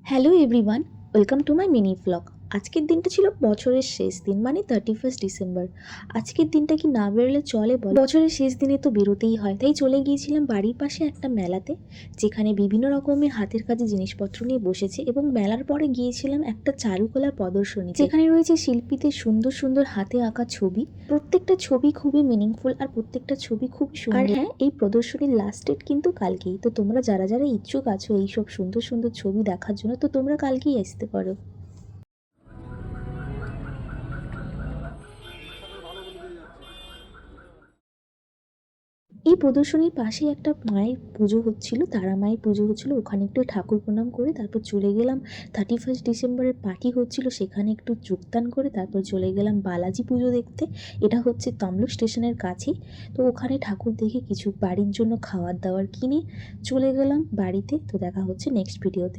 Hello everyone, welcome to my mini blog. আজকের দিনটা ছিল বছরের শেষ দিন, মানে 31 ডিসেম্বর। আজকের দিনটা কি না বেরোলে চলে বল? বছরের শেষ দিনে তো বেরোতেই হয়, তাই চলে গিয়েছিলাম বাড়ির পাশে একটা মেলাতে, যেখানে বিভিন্ন রকমের হাতের কাজে জিনিসপত্র নিয়ে বসেছে। এবং মেলার পরে গিয়েছিলাম একটা চারুকলার প্রদর্শনী, যেখানে রয়েছে শিল্পীদের সুন্দর সুন্দর হাতে আঁকা ছবি। প্রত্যেকটা ছবি খুবই মিনিংফুল আর প্রত্যেকটা ছবি খুব সুন্দর। আর হ্যাঁ, এই প্রদর্শনীর লাস্ট ডেট কিন্তু কালকেই। তো তোমরা যারা যারা ইচ্ছুক আছো এইসব সুন্দর সুন্দর ছবি দেখার জন্য, তো তোমরা কালকেই আসতে পারো। এই প্রদর্শনীর পাশে একটা মায়ের পুজো হচ্ছিল, তারা মায়ের পুজো হচ্ছিল। ওখানে একটু ঠাকুর প্রণাম করে তারপর চলে গেলাম। 31 ডিসেম্বরের পার্টি হচ্ছিল, সেখানে একটু যোগদান করে তারপর চলে গেলাম বালাজি পুজো দেখতে। এটা হচ্ছে তমলুক স্টেশনের কাছেই। তো ওখানে ঠাকুর দেখে কিছু বাড়ির জন্য খাবার দাবার কিনে চলে গেলাম বাড়িতে। তো দেখা হচ্ছে নেক্সট ভিডিওতে।